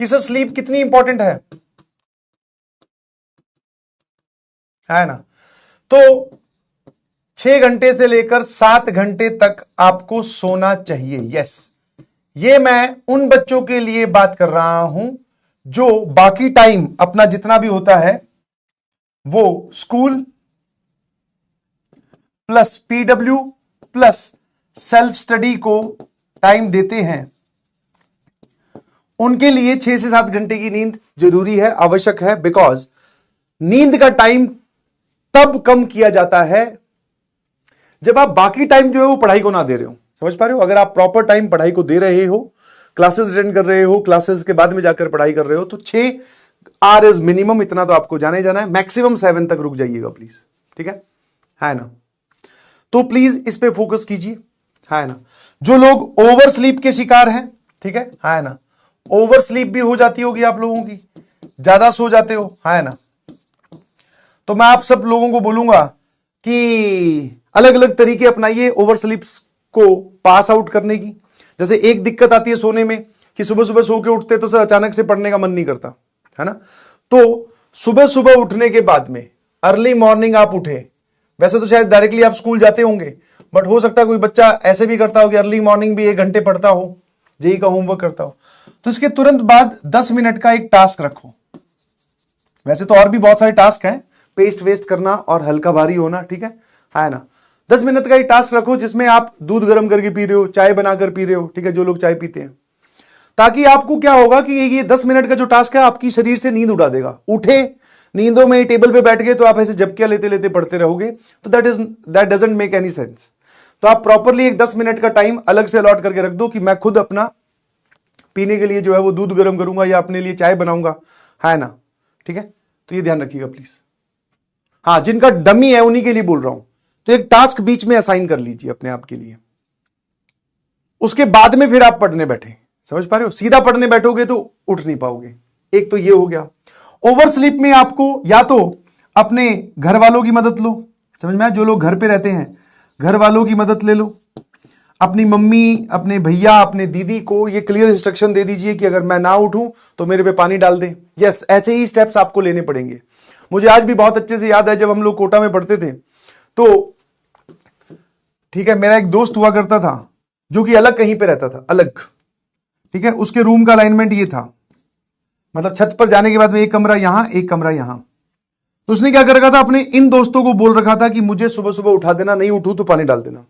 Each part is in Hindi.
कि सर स्लीप कितनी इंपॉर्टेंट है ना। तो 6 घंटे से लेकर 7 घंटे तक आपको सोना चाहिए। यस, ये मैं उन बच्चों के लिए बात कर रहा हूं जो बाकी टाइम अपना जितना भी होता है वो school plus PW plus self study को टाइम देते हैं। उनके लिए 6 से 7 घंटे की नींद जरूरी है, आवश्यक है। बिकॉज नींद का टाइम तब कम किया जाता है जब आप बाकी टाइम जो है वो पढ़ाई को ना दे रहे हो। समझ पा रहे हो? अगर आप प्रॉपर टाइम पढ़ाई को दे रहे हो, क्लासेस अटेंड कर रहे हो, क्लासेस के बाद में जाकर पढ़ाई कर रहे हो, तो 6 आवर्स मिनिमम, इतना तो आपको जाना ही जाना है। मैक्सिमम 7 तक रुक जाइएगा प्लीज, ठीक है ना। तो प्लीज इस पे फोकस कीजिए, है ना। जो लोग ओवर स्लीप के शिकार हैं, ठीक है ना, ओवर स्लीप भी हो जाती होगी आप लोगों की, ज्यादा सो जाते हो, है ना। तो मैं आप सब लोगों को बोलूंगा कि अलग अलग तरीके अपनाइए ओवर स्लीप को पास आउट करने की। जैसे एक दिक्कत आती है सोने में कि सुबह सुबह सो के उठते तो सर अचानक से पढ़ने का मन नहीं करता, है ना। तो सुबह सुबह उठने के बाद में अर्ली मॉर्निंग आप उठे, वैसे तो शायद डायरेक्टली आप स्कूल जाते होंगे, बट हो सकता है कोई बच्चा ऐसे भी करता हो कि अर्ली मॉर्निंग भी 1 घंटे पढ़ता हो, जेई का होमवर्क करता हो, तो इसके तुरंत बाद 10 मिनट का एक टास्क रखो। वैसे तो और भी बहुत सारे टास्क हैं, पेस्ट वेस्ट करना और हल्का भारी होना, ठीक है ना। 10 मिनट का एक टास्क रखो जिसमें आप दूध गर्म करके पी रहे हो, चाय बनाकर पी रहे हो, ठीक है, जो लोग चाय पीते हैं, ताकि आपको क्या होगा कि ये 10 मिनट का जो टास्क है आपकी शरीर से नींद उड़ा देगा। उठे नींदों में टेबल पे बैठ गए तो आप ऐसे झपकियां लेते लेते पढ़ते रहोगे, तो that doesn't make any sense. तो आप प्रॉपरली एक 10 मिनट का टाइम अलग से अलॉट करके रख दो कि मैं खुद अपना पीने के लिए जो है वो दूध गर्म करूंगा या अपने लिए चाय बनाऊंगा, है ना, ठीक है। तो ये ध्यान रखिएगा प्लीज। हाँ, जिनका डमी है उन्हीं के लिए बोल रहा हूं, तो एक टास्क बीच में असाइन कर लीजिए अपने आप के लिए, उसके बाद में फिर आप पढ़ने बैठे। समझ पा रहे हो? सीधा पढ़ने बैठोगे तो उठ नहीं पाओगे। एक तो ये हो गया। ओवर स्लीप में आपको या तो अपने घर वालों की मदद लो, समझ में आया, जो लोग घर पे रहते हैं घर वालों की मदद ले लो, अपनी मम्मी, अपने भैया, अपने दीदी को ये क्लियर इंस्ट्रक्शन दे दीजिए कि अगर मैं ना उठूं तो मेरे पे पानी डाल दें। यस, ऐसे ही स्टेप्स आपको लेने पड़ेंगे। मुझे आज भी बहुत अच्छे से याद है जब हम लोग कोटा में पढ़ते थे, तो ठीक है, मेरा एक दोस्त हुआ करता था जो कि अलग कहीं पे रहता था, अलग, ठीक है। उसके रूम का अलाइनमेंट ये था, मतलब छत पर जाने के बाद में एक कमरा यहां, एक कमरा यहां। तो उसने क्या कर रखा था, अपने इन दोस्तों को बोल रखा था कि मुझे सुबह सुबह उठा देना, नहीं उठूं तो पानी डाल देना,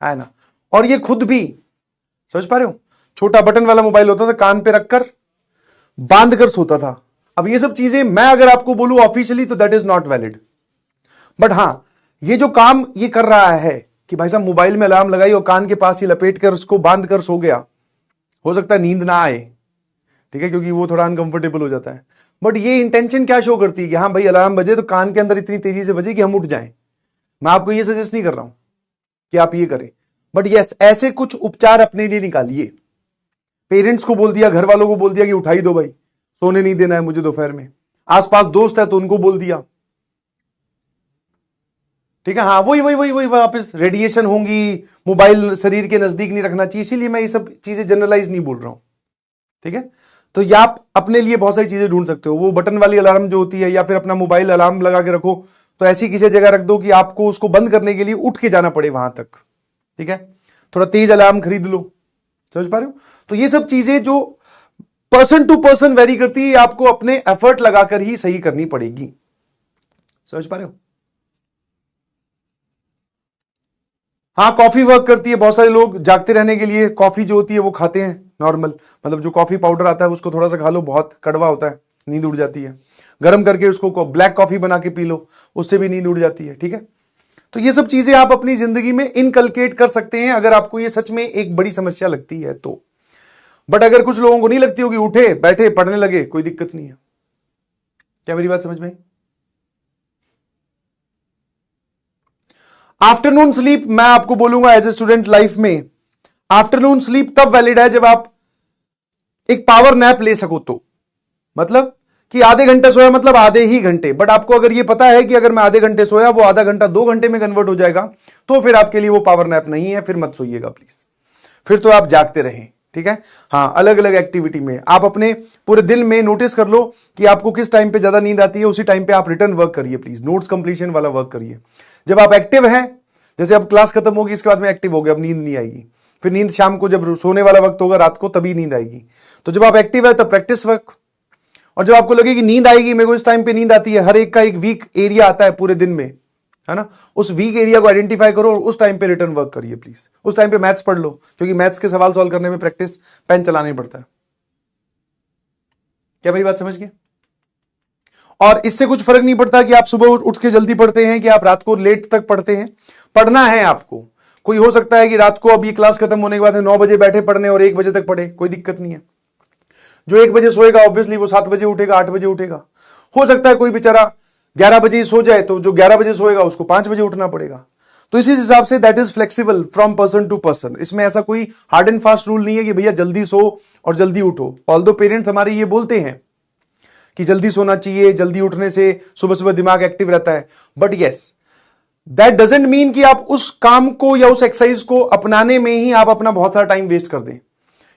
है ना। और ये खुद भी, समझ पा रहे हो, छोटा बटन वाला मोबाइल होता था, कान पे रखकर बांध कर सोता था। अब ये सब चीजें मैं अगर आपको बोलूं ऑफिशियली तो that is not valid, but हां, ये जो काम ये कर रहा है कि भाई साहब मोबाइल में अलार्म लगाई और कान के पास ही लपेट कर उसको बांध कर सो गया, हो सकता है नींद ना आए, ठीक है, क्योंकि वो थोड़ा अनकंफर्टेबल हो जाता है। बट ये इंटेंशन क्या शो करती है कि हाँ भाई अलार्म बजे तो कान के अंदर इतनी तेजी से बजे कि हम उठ जाएं। मैं आपको ये सजेस्ट नहीं कर रहा हूं कि आप ये करें, बट यस, ऐसे कुछ उपचार अपने लिए निकालिए। पेरेंट्स को बोल दिया, घर वालों को बोल दिया कि उठाई दो भाई, सोने नहीं देना है मुझे दोपहर में। आसपास दोस्त है तो उनको बोल दिया, ठीक है। हाँ, वही वापस रेडिएशन होंगी, मोबाइल शरीर के नजदीक नहीं रखना चाहिए, इसीलिए मैं ये सब चीजें जनरलाइज नहीं बोल रहा हूं, ठीक है। तो या आप अपने लिए बहुत सारी चीजें ढूंढ सकते हो, वो बटन वाली अलार्म जो होती है, या फिर अपना मोबाइल अलार्म लगा के रखो, तो ऐसी किसी जगह रख दो कि आपको उसको बंद करने के लिए उठ के जाना पड़े वहां तक, ठीक है। थोड़ा तेज अलार्म खरीद लो, समझ पा रहे हो। तो ये सब चीजें जो पर्सन टू पर्सन वेरी करती है, आपको अपने एफर्ट लगाकर ही सही करनी पड़ेगी, समझ पा रहे हो। हाँ, कॉफी वर्क करती है, बहुत सारे लोग जागते रहने के लिए कॉफी जो होती है वो खाते हैं नॉर्मल, मतलब जो कॉफी पाउडर आता है उसको थोड़ा सा खा लो, बहुत कड़वा होता है, नींद उड़ जाती है। गर्म करके उसको ब्लैक कॉफी बना के पी लो, उससे भी नींद उड़ जाती है, ठीक है। तो ये सब चीजें आप अपनी जिंदगी में इनकलकेट कर सकते हैं अगर आपको ये सच में एक बड़ी समस्या लगती है तो। बट अगर कुछ लोगों को नहीं लगती होगी, उठे बैठे पढ़ने लगे, कोई दिक्कत नहीं है। क्या मेरी बात समझ में आई? आफ्टरनून स्लीप मैं आपको बोलूंगा एज ए स्टूडेंट लाइफ में, आफ्टरनून स्लीप तब वैलिड है जब आप एक पावर नैप ले सको, तो मतलब कि आधे घंटे सोया मतलब आधे ही घंटे। बट आपको अगर ये पता है कि अगर मैं आधे घंटे सोया वो आधा घंटा 2 घंटे में कन्वर्ट हो जाएगा, तो फिर आपके लिए वो पावर नैप नहीं है, फिर मत सोइएगा प्लीज, फिर तो आप जागते रहें, ठीक है। हाँ, अलग अलग एक्टिविटी में आप अपने पूरे दिन में नोटिस कर लो कि आपको किस टाइम पे ज्यादा नींद आती है, उसी टाइम पे आप रिटर्न वर्क करिए प्लीज, नोट्स कंप्लीशन वाला वर्क करिए। जब आप एक्टिव हैं, जैसे अब क्लास खत्म होगी इसके बाद में एक्टिव हो गए, अब नींद नहीं आएगी, फिर नींद शाम को जब सोने वाला वक्त होगा रात को तभी नींद आएगी। तो जब आप एक्टिव है तब प्रैक्टिस वर्क, और जब आपको लगे कि नींद आएगी, मेरे को इस टाइम पे नींद आती है, हर एक का एक वीक एरिया आता है पूरे दिन में, है ना, उस वीक एरिया को आइडेंटिफाई करो और उस टाइम पे रिटर्न वर्क करिए प्लीज। उस टाइम पे मैथ्स पढ़ लो, क्योंकि मैथ्स के सवाल सॉल्व करने में प्रैक्टिस पेन चलाना ही पड़ता है। क्या मेरी बात समझ गए? और इससे कुछ फर्क नहीं पड़ता कि आप सुबह उठ के जल्दी पढ़ते हैं कि आप रात को लेट तक पढ़ते हैं, पढ़ना है आपको। कोई हो सकता है कि रात को अब ये क्लास खत्म होने के बाद 9 बजे बैठे पढ़ने और 1 बजे तक पढ़े, कोई दिक्कत नहीं है। जो 1 बजे सोएगा ऑब्वियसली वो 7 बजे उठेगा, 8 बजे उठेगा। हो सकता है कोई बेचारा 11 बजे सो जाए, तो जो 11 बजे सोएगा उसको 5 बजे उठना पड़ेगा। तो इसी हिसाब से that is flexible from person to person. इसमें ऐसा कोई हार्ड एंड फास्ट रूल नहीं है कि भैया जल्दी सो और जल्दी उठो। ऑल्दो पेरेंट्स हमारे ये बोलते हैं कि जल्दी सोना चाहिए, जल्दी उठने से सुबह सुबह दिमाग एक्टिव रहता है, but yes that doesn't mean कि आप उस काम को या उस एक्सरसाइज को अपनाने में ही आप अपना बहुत सारा टाइम वेस्ट कर दें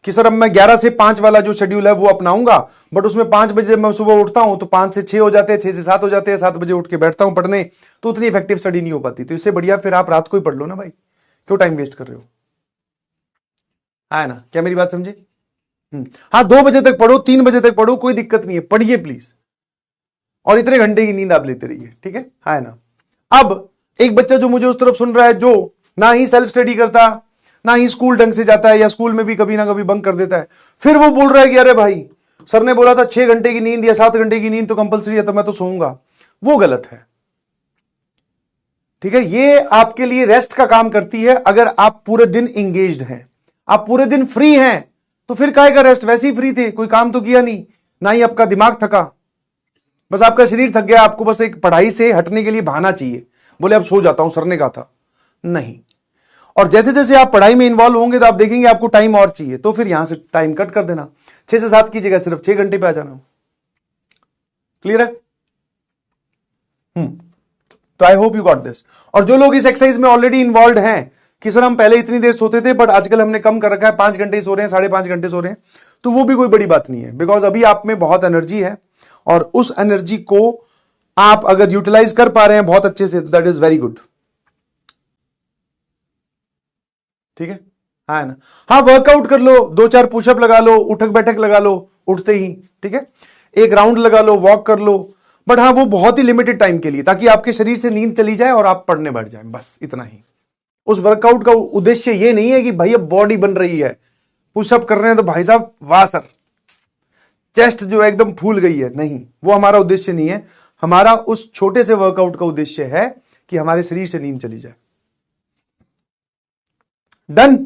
कि सर अब मैं 11 से 5 वाला जो शेड्यूल है वो अपनाऊंगा, बट उसमें 5 बजे मैं सुबह उठता हूं तो 5 से 6 हो जाते हैं, 6 से 7 हो जाते हैं, 7 बजे उठ के बैठता हूं पढ़ने, तो उतनी इफेक्टिव स्टडी नहीं हो पाती। तो इससे बढ़िया फिर आप रात को ही पढ़ लो ना भाई, क्यों टाइम वेस्ट कर रहे हो, है ना? क्या मेरी बात समझे? हाँ, 2 बजे तक पढ़ो, 3 बजे तक पढ़ो, कोई दिक्कत नहीं है, पढ़िए प्लीज, और इतने घंटे की नींद आप लेते रहिए, ठीक है? हाँ ना। अब एक बच्चा जो मुझे उस तरफ सुन रहा है, जो ना ही सेल्फ स्टडी करता, ना ही स्कूल ढंग से जाता है, या स्कूल में भी कभी ना कभी बंक कर देता है, फिर वो बोल रहा है कि अरे भाई सर ने बोला था 6 घंटे की नींद या 7 घंटे की नींद तो कंपलसरी है, तो मैं तो सोऊंगा। वो गलत है, ठीक है? ये आपके लिए रेस्ट का काम करती है। अगर आप पूरे दिन इंगेज्ड हैं, आप पूरे दिन फ्री हैं, तो फिर काहे का रेस्ट? वैसे ही फ्री थे, कोई काम तो किया नहीं, ना ही आपका दिमाग थका, बस आपका शरीर थक गया। आपको बस एक पढ़ाई से हटने के लिए बहाना चाहिए, बोले अब सो जाता हूं, सर ने कहा था। नहीं। और जैसे जैसे आप पढ़ाई में इन्वॉल्व होंगे तो आप देखेंगे आपको टाइम और चाहिए, तो फिर यहां से टाइम कट कर देना, 6 से 7 की जगह सिर्फ 6 घंटे पे आ जाना। क्लियर है? तो I hope you got this. और जो लोग इस एक्सरसाइज में ऑलरेडी इन्वॉल्व हैं कि सर हम पहले इतनी देर सोते थे बट आजकल हमने कम कर रखा है, 5 घंटे सो रहे हैं, 5.5 घंटे सो रहे हैं, तो वो भी कोई बड़ी बात नहीं है, बिकॉज अभी आप में बहुत एनर्जी है और उस एनर्जी को आप अगर यूटिलाइज कर पा रहे हैं बहुत अच्छे से, दैट इज वेरी गुड, ठीक है? हाँ ना। हाँ, वर्कआउट कर लो, 2-4 पुशअप लगा लो, उठक बैठक लगा लो उठते ही, ठीक है? एक राउंड लगा लो, वॉक कर लो, बट हाँ वो बहुत ही लिमिटेड टाइम के लिए, ताकि आपके शरीर से नींद चली जाए और आप पढ़ने बैठ जाएं, बस इतना ही। उस वर्कआउट का उद्देश्य ये नहीं है कि भाई अब बॉडी बन रही है, पुशअप कर रहे हैं तो भाई साहब वाह सर चेस्ट जो है एकदम फूल गई है, नहीं, वो हमारा उद्देश्य नहीं है। हमारा उस छोटे से वर्कआउट का उद्देश्य है कि हमारे शरीर से नींद चली जाए। डन?